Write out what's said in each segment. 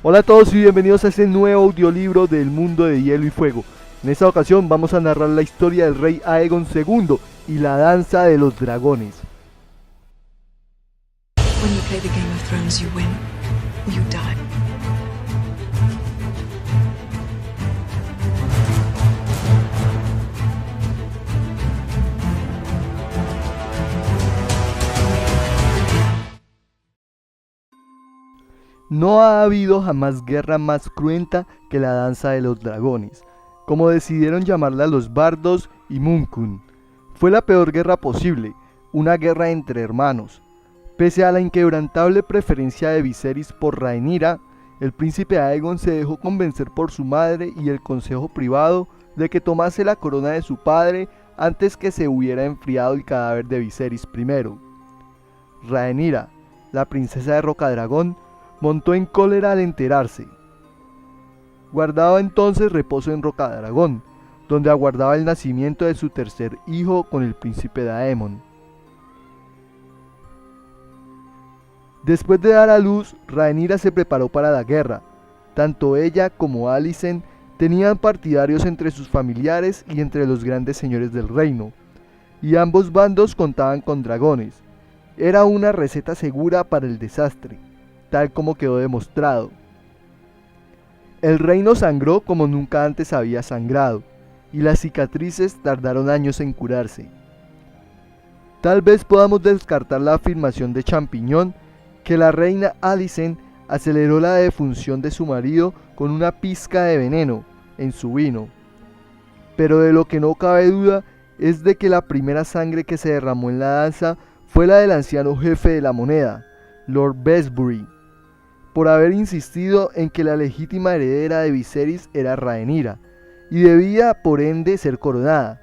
Hola a todos y bienvenidos a este nuevo audiolibro del mundo de hielo y fuego. En esta ocasión vamos a narrar la historia del rey Aegon II y la danza de los dragones. When you play the Game of Thrones, you win or you die. No ha habido jamás guerra más cruenta que la danza de los dragones, como decidieron llamarla los bardos y Munkun. Fue la peor guerra posible, una guerra entre hermanos. Pese a la inquebrantable preferencia de Viserys por Rhaenyra, el príncipe Aegon se dejó convencer por su madre y el consejo privado de que tomase la corona de su padre antes que se hubiera enfriado el cadáver de Viserys I. Rhaenyra, la princesa de Rocadragón, montó en cólera al enterarse. Guardaba entonces reposo en Rocadragón, donde aguardaba el nacimiento de su tercer hijo con el príncipe Daemon. Después de dar a luz, Rhaenyra se preparó para la guerra. Tanto ella como Alicent tenían partidarios entre sus familiares y entre los grandes señores del reino, y ambos bandos contaban con dragones. Era una receta segura para el desastre, tal como quedó demostrado. El reino sangró como nunca antes había sangrado, y las cicatrices tardaron años en curarse. Tal vez podamos descartar la afirmación de Champiñón que la reina Alicent aceleró la defunción de su marido con una pizca de veneno en su vino. Pero de lo que no cabe duda es de que la primera sangre que se derramó en la danza fue la del anciano jefe de la moneda, Lord Bessbury, por haber insistido en que la legítima heredera de Viserys era Rhaenyra, y debía por ende ser coronada.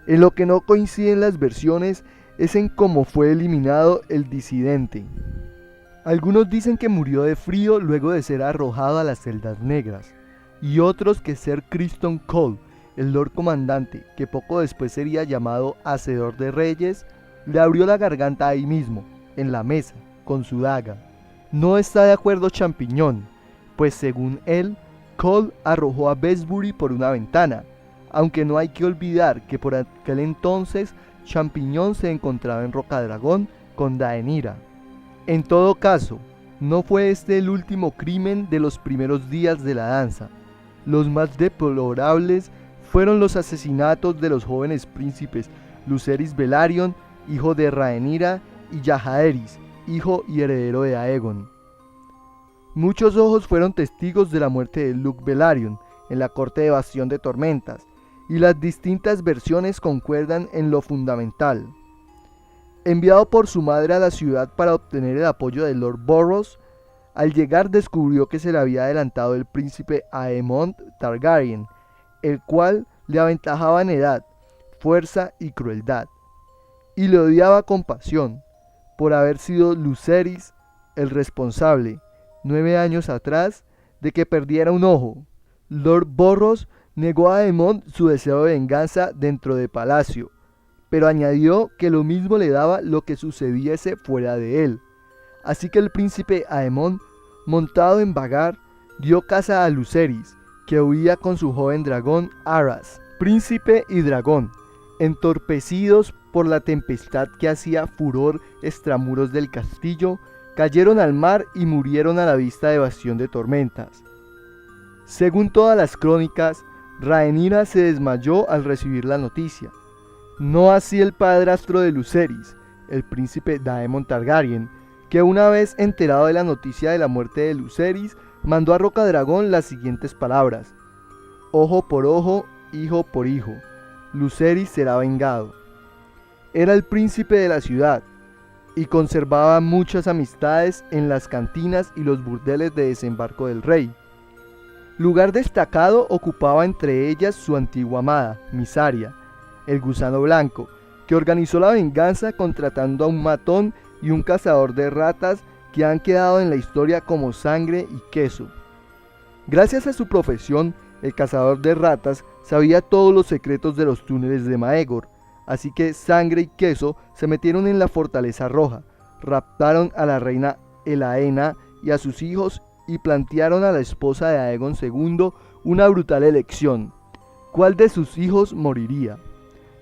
En lo que no coinciden las versiones es en cómo fue eliminado el disidente. Algunos dicen que murió de frío luego de ser arrojado a las celdas negras, y otros que Ser Criston Cole, el Lord Comandante, que poco después sería llamado Hacedor de Reyes, le abrió la garganta ahí mismo, en la mesa, con su daga. No está de acuerdo Champiñón, pues según él, Cole arrojó a Bessbury por una ventana, aunque no hay que olvidar que por aquel entonces Champiñón se encontraba en Rocadragón con Rhaenyra. En todo caso, no fue este el último crimen de los primeros días de la danza. Los más deplorables fueron los asesinatos de los jóvenes príncipes Lucerys Velaryon, hijo de Rhaenyra, y Jaehaerys, hijo y heredero de Aegon. Muchos ojos fueron testigos de la muerte de Luke Velaryon en la corte de Bastión de Tormentas, y las distintas versiones concuerdan en lo fundamental. Enviado por su madre a la ciudad para obtener el apoyo de Lord Borros, al llegar descubrió que se le había adelantado el príncipe Aemond Targaryen, el cual le aventajaba en edad, fuerza y crueldad, y le odiaba con pasión, por haber sido Lucerys el responsable, 9 años atrás, de que perdiera un ojo. Lord Borros negó a Aemond su deseo de venganza dentro de palacio, pero añadió que lo mismo le daba lo que sucediese fuera de él. Así que el príncipe Aemond, montado en Vhagar, dio caza a Lucerys, que huía con su joven dragón Aras, príncipe y dragón, entorpecidos por la tempestad que hacía furor extramuros del castillo, cayeron al mar y murieron a la vista de Bastión de Tormentas. Según todas las crónicas, Rhaenyra se desmayó al recibir la noticia. No así el padrastro de Lucerys, el príncipe Daemon Targaryen, que una vez enterado de la noticia de la muerte de Lucerys, mandó a Rocadragón las siguientes palabras: ojo por ojo, hijo por hijo, Lucerys será vengado. Era el príncipe de la ciudad, y conservaba muchas amistades en las cantinas y los burdeles de desembarco del rey. Lugar destacado ocupaba entre ellas su antigua amada, Mysaria, el gusano blanco, que organizó la venganza contratando a un matón y un cazador de ratas que han quedado en la historia como Sangre y Queso. Gracias a su profesión, el cazador de ratas sabía todos los secretos de los túneles de Maegor, así que Sangre y Queso se metieron en la Fortaleza Roja, raptaron a la reina Elaena y a sus hijos y plantearon a la esposa de Aegon II una brutal elección: ¿cuál de sus hijos moriría?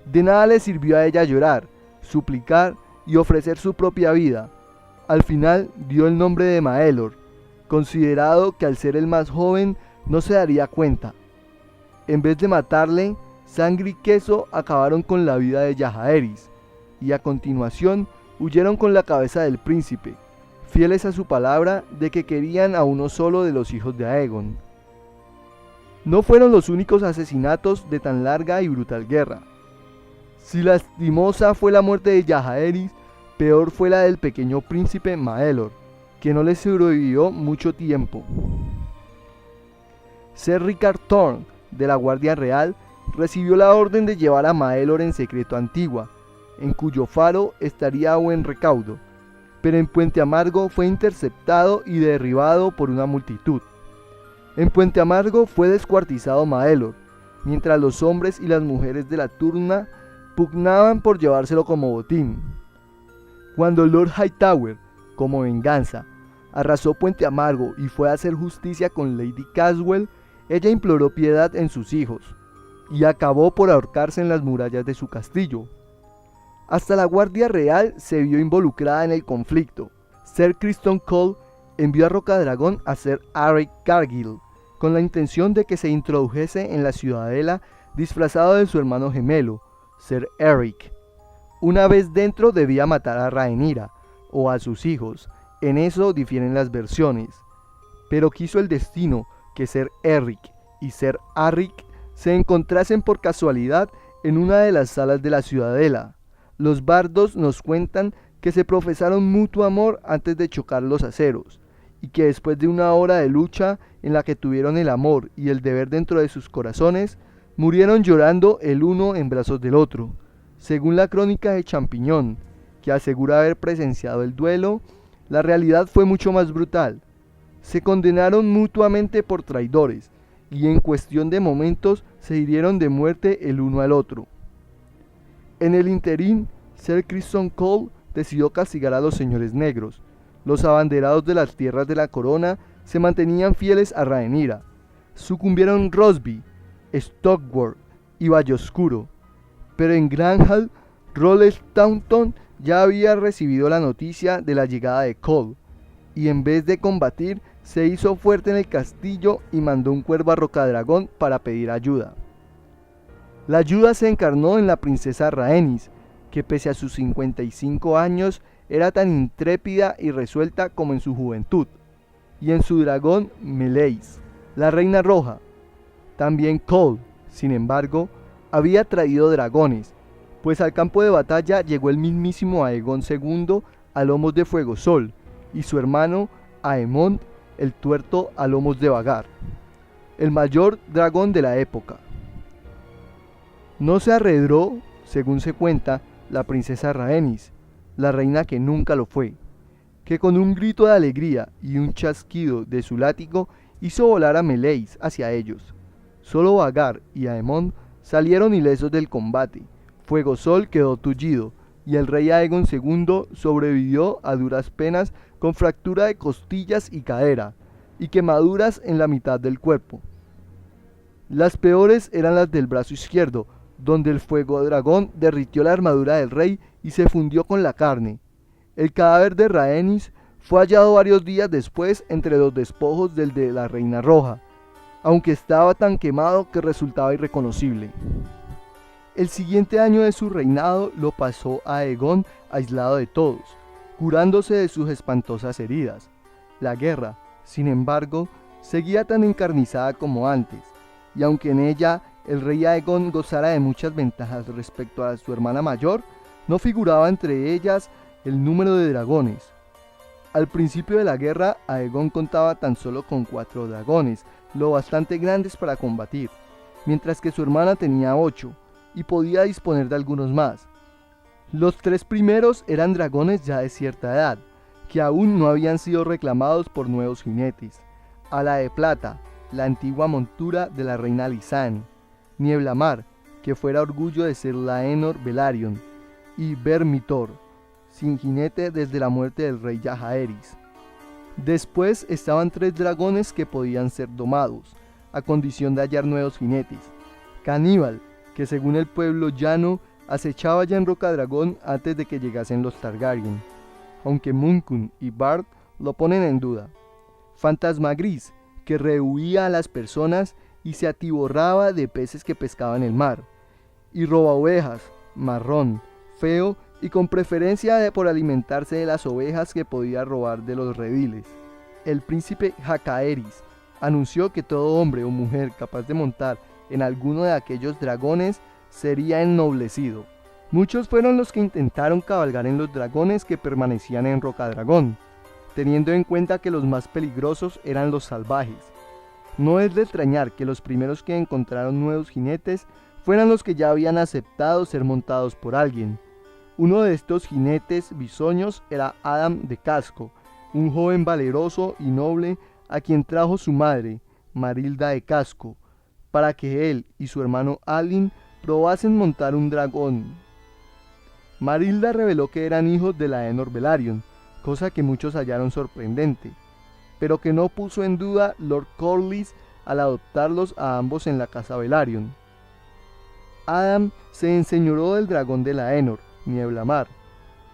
De nada le sirvió a ella llorar, suplicar y ofrecer su propia vida. Al final dio el nombre de Maelor, considerado que al ser el más joven no se daría cuenta. En vez de matarle, sangre y queso acabaron con la vida de Jaehaerys, y a continuación huyeron con la cabeza del príncipe, fieles a su palabra de que querían a uno solo de los hijos de Aegon. No fueron los únicos asesinatos de tan larga y brutal guerra. Si lastimosa fue la muerte de Jaehaerys, peor fue la del pequeño príncipe Maelor, que no le sobrevivió mucho tiempo. Ser Rickard Thorne, de la Guardia Real, recibió la orden de llevar a Maelor en secreto a Antigua, en cuyo faro estaría a buen recaudo, pero en Puente Amargo fue interceptado y derribado por una multitud. En Puente Amargo fue descuartizado Maelor, mientras los hombres y las mujeres de la Turna pugnaban por llevárselo como botín. Cuando Lord Hightower, como venganza, arrasó Puente Amargo y fue a hacer justicia con Lady Caswell, ella imploró piedad en sus hijos, y acabó por ahorcarse en las murallas de su castillo. Hasta la Guardia Real se vio involucrada en el conflicto. Ser Criston Cole envió a Rocadragón a Ser Arryn Cargill, con la intención de que se introdujese en la ciudadela disfrazado de su hermano gemelo, Ser Erryk. Una vez dentro debía matar a Rhaenyra, o a sus hijos, en eso difieren las versiones. Pero quiso el destino que Ser Erryk y Ser Arryk se encontrasen por casualidad en una de las salas de la ciudadela. Los bardos nos cuentan que se profesaron mutuo amor antes de chocar los aceros, y que después de una hora de lucha en la que tuvieron el amor y el deber dentro de sus corazones, murieron llorando el uno en brazos del otro. Según la crónica de Champiñón, que asegura haber presenciado el duelo, la realidad fue mucho más brutal. Se condenaron mutuamente por traidores, y en cuestión de momentos se hirieron de muerte el uno al otro. En el interín, Ser Criston Cole decidió castigar a los señores negros. Los abanderados de las tierras de la corona se mantenían fieles a Rhaenyra. Sucumbieron Rosby, Stockworth y Valloscuro, pero en Granhall, Rolles Taunton ya había recibido la noticia de la llegada de Cole, y en vez de combatir, se hizo fuerte en el castillo y mandó un cuervo a Rocadragón para pedir ayuda. La ayuda se encarnó en la princesa Rhaenys, que pese a sus 55 años era tan intrépida y resuelta como en su juventud, y en su dragón Meleys, la reina roja. También Cole, sin embargo, había traído dragones, pues al campo de batalla llegó el mismísimo Aegon II a lomos de Fuegosol, y su hermano Aemond el Tuerto a lomos de Vhagar, el mayor dragón de la época. No se arredró, según se cuenta, la princesa Rhaenys, la reina que nunca lo fue, que con un grito de alegría y un chasquido de su látigo hizo volar a Meleys hacia ellos. Solo Vhagar y Aemond salieron ilesos del combate. Fuegosol quedó tullido, y el rey Aegon II sobrevivió a duras penas con fractura de costillas y cadera, y quemaduras en la mitad del cuerpo. Las peores eran las del brazo izquierdo, donde el fuego dragón derritió la armadura del rey y se fundió con la carne. El cadáver de Rhaenys fue hallado varios días después entre los despojos del de la reina roja, aunque estaba tan quemado que resultaba irreconocible. El siguiente año de su reinado lo pasó Aegon aislado de todos, curándose de sus espantosas heridas. La guerra, sin embargo, seguía tan encarnizada como antes, y aunque en ella el rey Aegon gozara de muchas ventajas respecto a su hermana mayor, no figuraba entre ellas el número de dragones. Al principio de la guerra, Aegon contaba tan solo con 4 dragones, lo bastante grandes para combatir, mientras que su hermana tenía 8, y podía disponer de algunos más. Los 3 primeros eran dragones ya de cierta edad, que aún no habían sido reclamados por nuevos jinetes: Ala de Plata, la antigua montura de la reina Lysane; Nieblamar, que fuera orgullo de ser Laenor Velaryon; y Vermithor, sin jinete desde la muerte del rey Jaehaerys. Después estaban 3 dragones que podían ser domados, a condición de hallar nuevos jinetes. Caníbal, que según el pueblo llano, acechaba ya en Rocadragón antes de que llegasen los Targaryen, aunque Munkun y Bard lo ponen en duda. Fantasma Gris, que rehuía a las personas y se atiborraba de peces que pescaba en el mar. Y Robaovejas, marrón, feo y con preferencia por alimentarse de las ovejas que podía robar de los rediles. El príncipe Jacaeris anunció que todo hombre o mujer capaz de montar en alguno de aquellos dragones sería ennoblecido. Muchos fueron los que intentaron cabalgar en los dragones que permanecían en Rocadragón, teniendo en cuenta que los más peligrosos eran los salvajes. No es de extrañar que los primeros que encontraron nuevos jinetes fueran los que ya habían aceptado ser montados por alguien. Uno de estos jinetes bisoños era Adam de Casco, un joven valeroso y noble a quien trajo su madre, Marilda de Casco, para que él y su hermano Alyn probasen montar un dragón. Marilda reveló que eran hijos de Laenor Velaryon, cosa que muchos hallaron sorprendente, pero que no puso en duda Lord Corlys al adoptarlos a ambos en la casa Velaryon. Adam se enseñoró del dragón de Laenor, Nieblamar.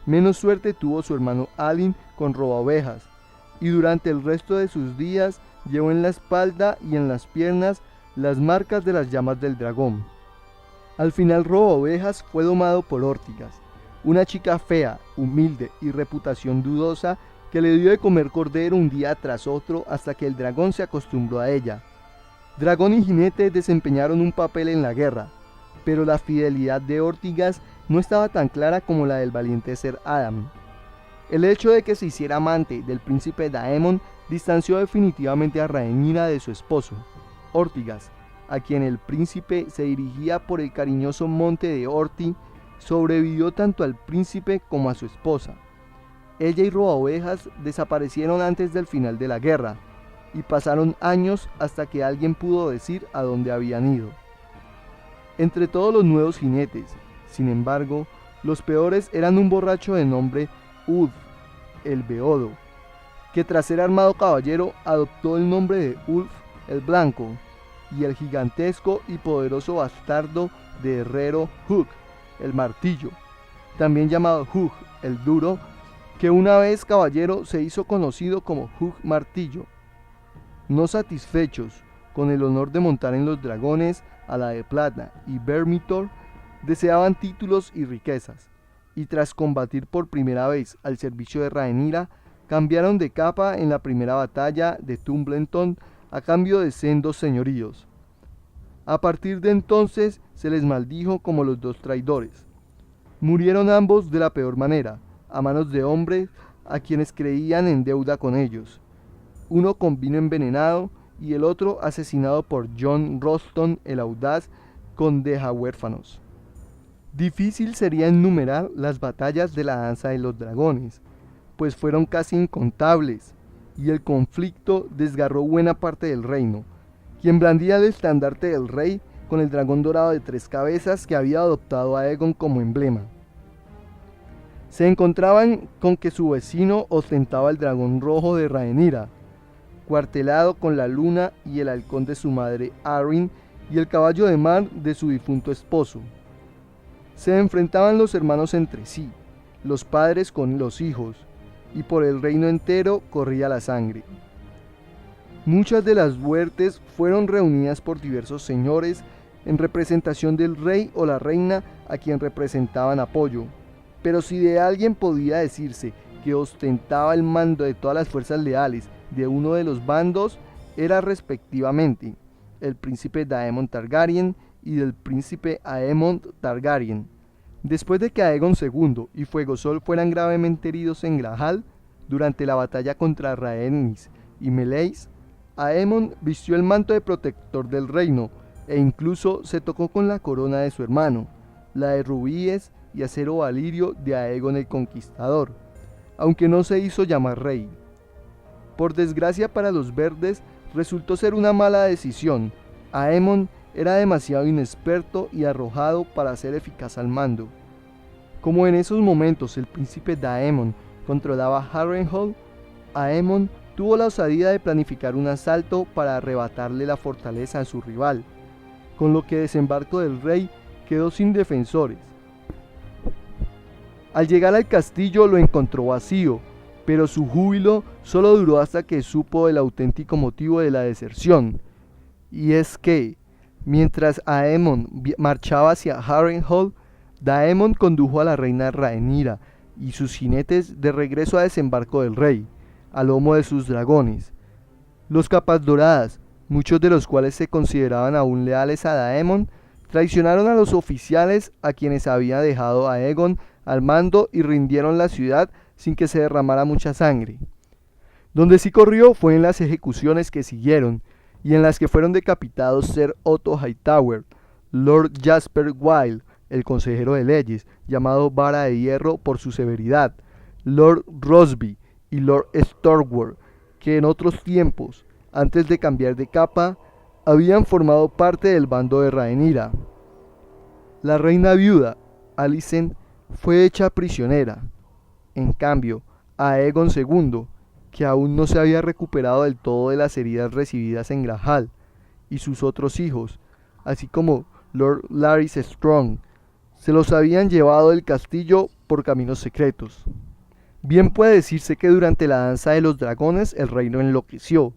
Menos suerte tuvo su hermano Alyn con Robaovejas, y durante el resto de sus días llevó en la espalda y en las piernas las marcas de las llamas del dragón. Al final Robaovejas fue domado por Ortigas, una chica fea, humilde y reputación dudosa que le dio de comer cordero un día tras otro hasta que el dragón se acostumbró a ella. Dragón y jinete desempeñaron un papel en la guerra, pero la fidelidad de Ortigas no estaba tan clara como la del valiente ser Adam. El hecho de que se hiciera amante del príncipe Daemon distanció definitivamente a Rhaenyra de su esposo, Ortigas, a quien el príncipe se dirigía por el cariñoso monte de Orti. Sobrevivió tanto al príncipe como a su esposa. Ella y Robaovejas desaparecieron antes del final de la guerra, y pasaron años hasta que alguien pudo decir a dónde habían ido. Entre todos los nuevos jinetes, sin embargo, los peores eran un borracho de nombre Ulf, el Beodo, que tras ser armado caballero adoptó el nombre de Ulf el Blanco, y el gigantesco y poderoso bastardo de herrero Hugh, el Martillo, también llamado Hugh el Duro, que una vez caballero se hizo conocido como Hugh Martillo. No satisfechos con el honor de montar en los dragones a la de plata y Vermithor, deseaban títulos y riquezas, y tras combatir por primera vez al servicio de Rhaenyra, cambiaron de capa en la primera batalla de Tumbleton a cambio de sendos señoríos. A partir de entonces se les maldijo como los dos traidores. Murieron ambos de la peor manera, a manos de hombres a quienes creían en deuda con ellos, uno con vino envenenado y el otro asesinado por Jon Roston el Audaz con deja huérfanos. Difícil sería enumerar las batallas de la danza de los dragones, pues fueron casi incontables, y el conflicto desgarró buena parte del reino, quien blandía el estandarte del rey con el dragón dorado de 3 cabezas que había adoptado a Aegon como emblema. Se encontraban con que su vecino ostentaba el dragón rojo de Rhaenyra, cuartelado con la luna y el halcón de su madre Arryn y el caballo de mar de su difunto esposo. Se enfrentaban los hermanos entre sí, los padres con los hijos, y por el reino entero corría la sangre. Muchas de las huertes fueron reunidas por diversos señores en representación del rey o la reina a quien representaban apoyo, pero si de alguien podía decirse que ostentaba el mando de todas las fuerzas leales de uno de los bandos, era respectivamente el príncipe Daemon Targaryen y del príncipe Aemond Targaryen. Después de que Aegon II y Fuegosol fueran gravemente heridos en Grahal durante la batalla contra Rhaenys y Meleys, Aemon vistió el manto de protector del reino e incluso se tocó con la corona de su hermano, la de rubíes y acero valirio de Aegon el Conquistador, aunque no se hizo llamar rey. Por desgracia para los verdes, resultó ser una mala decisión. Aemon era demasiado inexperto y arrojado para ser eficaz al mando. Como en esos momentos el príncipe Daemon controlaba Harrenhal, Aemon tuvo la osadía de planificar un asalto para arrebatarle la fortaleza a su rival, con lo que Desembarco del Rey quedó sin defensores. Al llegar al castillo lo encontró vacío, pero su júbilo solo duró hasta que supo el auténtico motivo de la deserción, y es que, mientras Aemon marchaba hacia Harrenhal, Daemon condujo a la reina Rhaenyra y sus jinetes de regreso a Desembarco del Rey, a lomo de sus dragones. Los capas doradas, muchos de los cuales se consideraban aún leales a Daemon, traicionaron a los oficiales a quienes había dejado Aegon al mando y rindieron la ciudad sin que se derramara mucha sangre. Donde sí corrió fue en las ejecuciones que siguieron, y en las que fueron decapitados Ser Otto Hightower, Lord Jasper Wilde, el consejero de leyes, llamado Vara de Hierro por su severidad, Lord Rosby y Lord Stormworth, que en otros tiempos, antes de cambiar de capa, habían formado parte del bando de Rhaenyra. La reina viuda, Alicent, fue hecha prisionera. En cambio, Aegon II, que aún no se había recuperado del todo de las heridas recibidas en Grahal, y sus otros hijos, así como Lord Larys Strong, se los habían llevado del castillo por caminos secretos. Bien puede decirse que durante la danza de los dragones el reino enloqueció,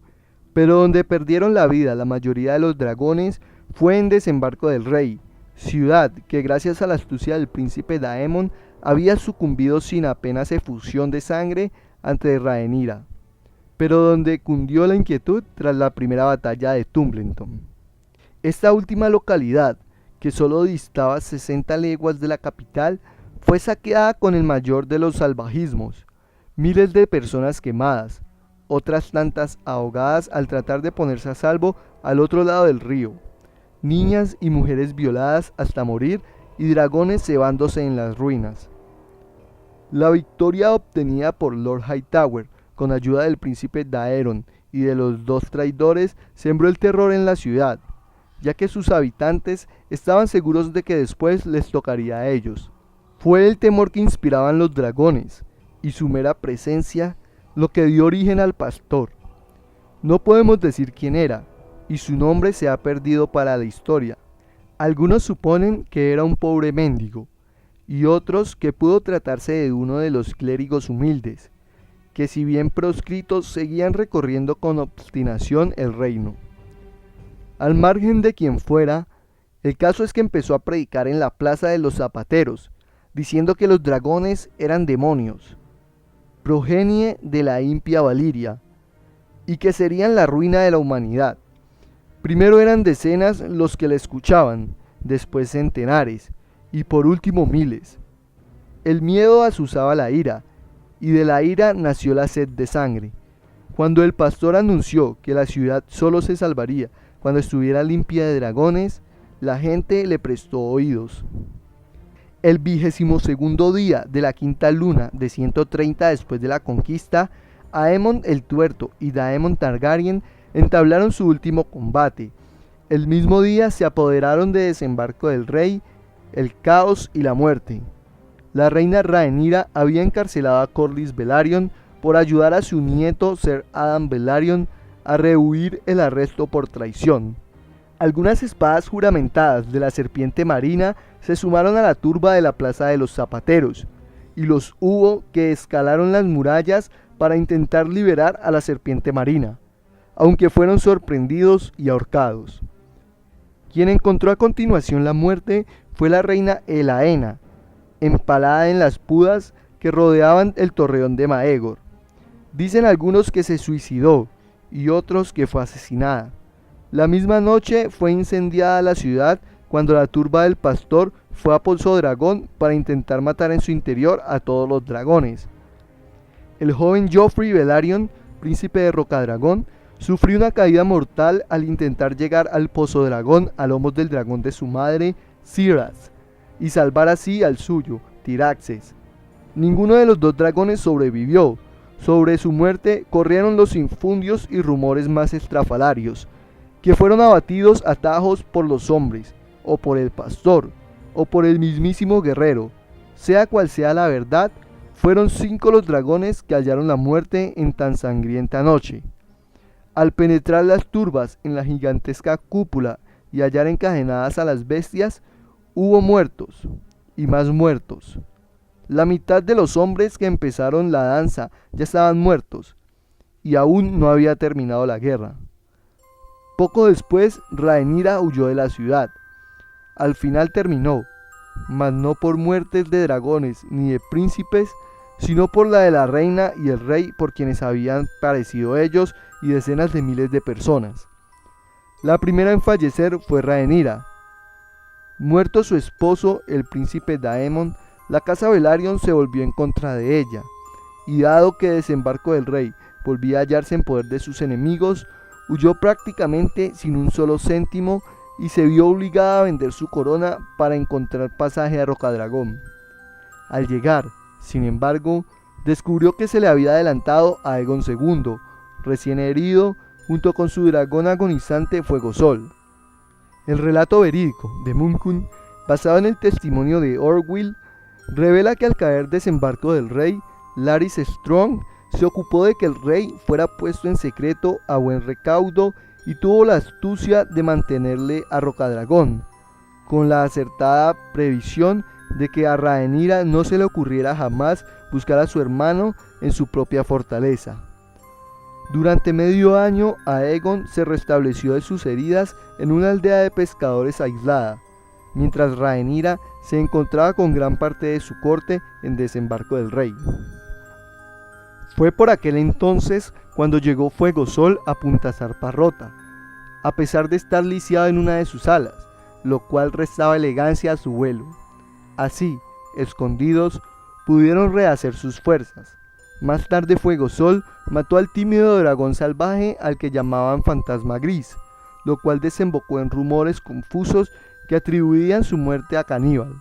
pero donde perdieron la vida la mayoría de los dragones fue en Desembarco del Rey, ciudad que gracias a la astucia del príncipe Daemon había sucumbido sin apenas efusión de sangre ante Rhaenyra, pero donde cundió la inquietud tras la primera batalla de Tumbleton. Esta última localidad, que solo distaba 60 leguas de la capital, fue saqueada con el mayor de los salvajismos, miles de personas quemadas, otras tantas ahogadas al tratar de ponerse a salvo al otro lado del río, niñas y mujeres violadas hasta morir y dragones cebándose en las ruinas. La victoria obtenida por Lord Hightower, con ayuda del príncipe Daeron y de los dos traidores, sembró el terror en la ciudad, ya que sus habitantes estaban seguros de que después les tocaría a ellos. Fue el temor que inspiraban los dragones, y su mera presencia, lo que dio origen al pastor. No podemos decir quién era, y su nombre se ha perdido para la historia. Algunos suponen que era un pobre mendigo, y otros que pudo tratarse de uno de los clérigos humildes, que si bien proscritos seguían recorriendo con obstinación el reino. Al margen de quien fuera, el caso es que empezó a predicar en la plaza de los zapateros, diciendo que los dragones eran demonios, progenie de la impía Valiria, y que serían la ruina de la humanidad. Primero eran decenas los que le escuchaban, después centenares, y por último miles. El miedo azuzaba la ira, y de la ira nació la sed de sangre. Cuando el pastor anunció que la ciudad solo se salvaría cuando estuviera limpia de dragones, la gente le prestó oídos. El 22º día de la quinta luna de 130 después de la conquista, Aemon el Tuerto y Daemon Targaryen entablaron su último combate. El mismo día se apoderaron de Desembarco del Rey, el caos y la muerte. La reina Rhaenyra había encarcelado a Corlys Velaryon por ayudar a su nieto Ser Adam Velaryon a rehuir el arresto por traición. Algunas espadas juramentadas de la serpiente marina se sumaron a la turba de la plaza de los zapateros, y los hubo que escalaron las murallas para intentar liberar a la serpiente marina, aunque fueron sorprendidos y ahorcados. Quien encontró a continuación la muerte fue la reina Elaena, empalada en las pudas que rodeaban el torreón de Maegor. Dicen algunos que se suicidó y otros que fue asesinada. La misma noche fue incendiada la ciudad cuando la turba del pastor fue a Pozo Dragón para intentar matar en su interior a todos los dragones. El joven Joffrey Velaryon, príncipe de Rocadragón, sufrió una caída mortal al intentar llegar al Pozo Dragón a lomos del dragón de su madre, Syras, y salvar así al suyo, Tyraxes. Ninguno de los dos dragones sobrevivió. Sobre su muerte corrieron los infundios y rumores más estrafalarios, que fueron abatidos a tajos por los hombres, o por el pastor, o por el mismísimo guerrero. Sea cual sea la verdad, Fueron 5 los dragones que hallaron la muerte en tan sangrienta noche. Al penetrar las turbas en la gigantesca cúpula y hallar encadenadas a las bestias, hubo muertos y más muertos. La mitad de los hombres que empezaron la danza ya estaban muertos, y aún no había terminado la guerra. Poco después, Rhaenyra huyó de la ciudad. Al final terminó, mas no por muertes de dragones ni de príncipes, sino por la de la reina y el rey, por quienes habían perecido ellos y decenas de miles de personas. La primera en fallecer fue Rhaenyra. Muerto su esposo, el príncipe Daemon, la casa Velaryon se volvió en contra de ella, y dado que desembarco del rey volvía a hallarse en poder de sus enemigos, huyó prácticamente sin un solo céntimo y se vio obligada a vender su corona para encontrar pasaje a Rocadragón. Al llegar, sin embargo, descubrió que se le había adelantado a Aegon II, recién herido, junto con su dragón agonizante Fuegosol. El relato verídico de Munkun, basado en el testimonio de Orwyl, revela que al caer desembarco del rey, Larys Strong se ocupó de que el rey fuera puesto en secreto a buen recaudo y tuvo la astucia de mantenerle a Rocadragón, con la acertada previsión de que a Rhaenyra no se le ocurriera jamás buscar a su hermano en su propia fortaleza. Durante medio año, Aegon se restableció de sus heridas en una aldea de pescadores aislada, mientras Rhaenyra se encontraba con gran parte de su corte en desembarco del rey. Fue por aquel entonces cuando llegó Fuegosol a Punta Zarpa Rota, a pesar de estar lisiado en una de sus alas, lo cual restaba elegancia a su vuelo. Así, escondidos, pudieron rehacer sus fuerzas. Más tarde Fuegosol mató al tímido dragón salvaje al que llamaban Fantasma Gris, lo cual desembocó en rumores confusos que atribuían su muerte a Caníbal.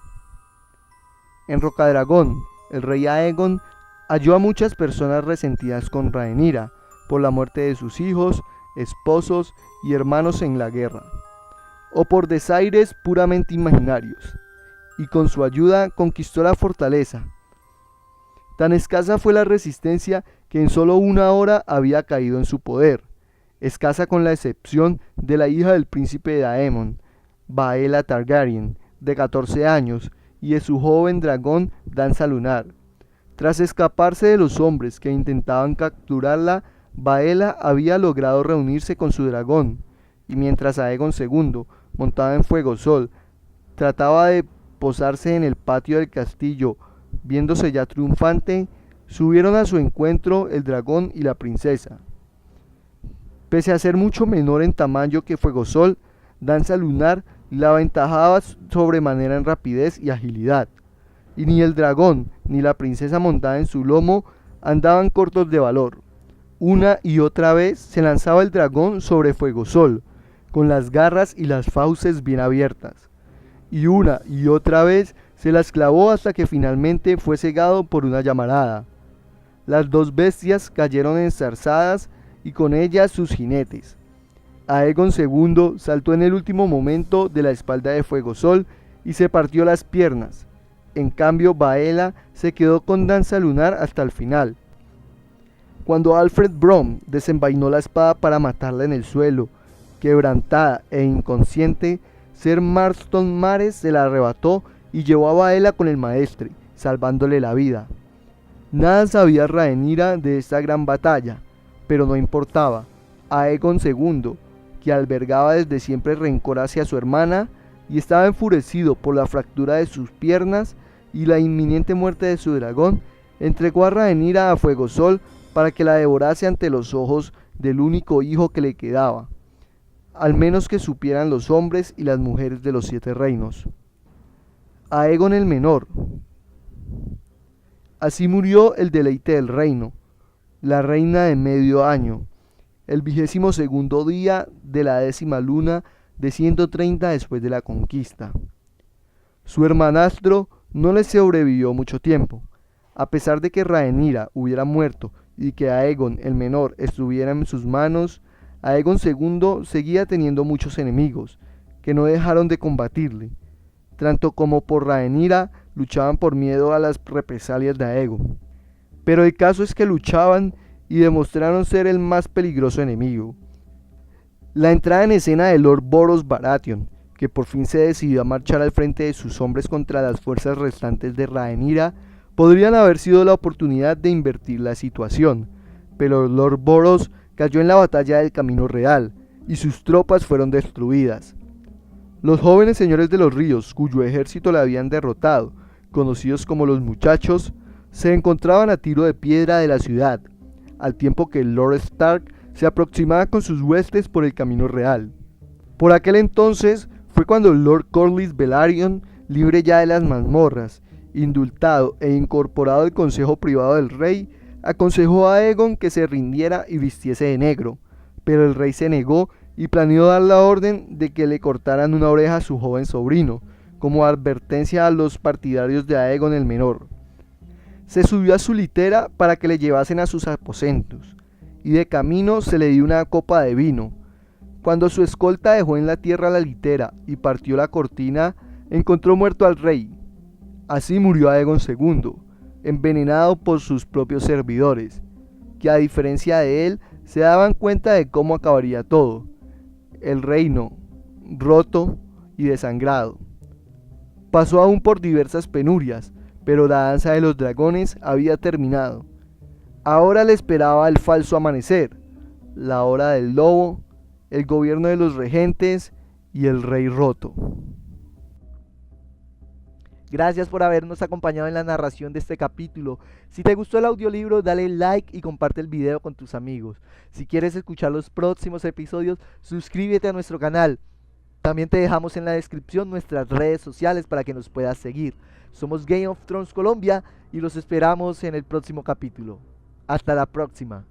En Rocadragón, el rey Aegon halló a muchas personas resentidas con Rhaenyra por la muerte de sus hijos, esposos y hermanos en la guerra, o por desaires puramente imaginarios, y con su ayuda conquistó la fortaleza. Tan escasa fue la resistencia que en solo una hora había caído en su poder, escasa con la excepción de la hija del príncipe Daemon, Baela Targaryen, de 14 años, y de su joven dragón Danza Lunar. Tras escaparse de los hombres que intentaban capturarla, Baela había logrado reunirse con su dragón, y mientras Aegon II, montado en Fuegosol, trataba de posarse en el patio del castillo, viéndose ya triunfante, subieron a su encuentro el dragón y la princesa. Pese a ser mucho menor en tamaño que Fuegosol, Danza Lunar la aventajaba sobremanera en rapidez y agilidad, y ni el dragón ni la princesa montada en su lomo andaban cortos de valor. Una y otra vez se lanzaba el dragón sobre Fuegosol, con las garras y las fauces bien abiertas, y una y otra vez se las clavó hasta que finalmente fue cegado por una llamarada. Las dos bestias cayeron enzarzadas y con ellas sus jinetes. Aegon II saltó en el último momento de la espalda de Fuegosol y se partió las piernas. En cambio, Baela se quedó con Danza Lunar hasta el final. Cuando Alfred Brom desenvainó la espada para matarla en el suelo, quebrantada e inconsciente, Ser Marston Mares se la arrebató y llevó a Baela con el maestre, salvándole la vida. Nada sabía Rhaenyra de esta gran batalla, pero no importaba. Aegon II, que albergaba desde siempre rencor hacia su hermana y estaba enfurecido por la fractura de sus piernas y la inminente muerte de su dragón, entregó a Rhaenyra a Fuegosol para que la devorase ante los ojos del único hijo que le quedaba, al menos que supieran los hombres y las mujeres de los 7 reinos. Aegon el Menor. Así murió el deleite del reino, la reina de medio año, el 22º día de la 10ª luna de 130 después de la conquista. Su hermanastro no le sobrevivió mucho tiempo. A pesar de que Rhaenyra hubiera muerto y que Aegon el Menor estuviera en sus manos, Aegon II seguía teniendo muchos enemigos, que no dejaron de combatirle. Tanto como por Rhaenyra luchaban por miedo a las represalias de Aegon. pero el caso es que luchaban y demostraron ser el más peligroso enemigo. La entrada en escena de Lord Boros Baratheon, que por fin se decidió a marchar al frente de sus hombres contra las fuerzas restantes de Rhaenyra, podrían haber sido la oportunidad de invertir la situación, pero Lord Boros cayó en la batalla del Camino Real y sus tropas fueron destruidas. Los jóvenes señores de los ríos, cuyo ejército le habían derrotado, conocidos como los Muchachos, se encontraban a tiro de piedra de la ciudad, al tiempo que el Lord Stark se aproximaba con sus huestes por el Camino Real. Por aquel entonces fue cuando Lord Corlys Velaryon, libre ya de las mazmorras, indultado e incorporado al consejo privado del rey, aconsejó a Aegon que se rindiera y vistiese de negro, pero el rey se negó y planeó dar la orden de que le cortaran una oreja a su joven sobrino, como advertencia a los partidarios de Aegon el Menor. Se subió a su litera para que le llevasen a sus aposentos, y de camino se le dio una copa de vino. Cuando su escolta dejó en la tierra la litera y partió la cortina, encontró muerto al rey. Así murió Aegon II, envenenado por sus propios servidores, que a diferencia de él se daban cuenta de cómo acabaría todo, el reino roto y desangrado. Pasó aún por diversas penurias, pero la danza de los dragones había terminado. Ahora le esperaba el falso amanecer, la hora del lobo, el gobierno de los regentes y el rey roto. Gracias por habernos acompañado en la narración de este capítulo. Si te gustó el audiolibro, dale like y comparte el video con tus amigos. Si quieres escuchar los próximos episodios, suscríbete a nuestro canal. También te dejamos en la descripción nuestras redes sociales para que nos puedas seguir. Somos Game of Thrones Colombia y los esperamos en el próximo capítulo. Hasta la próxima.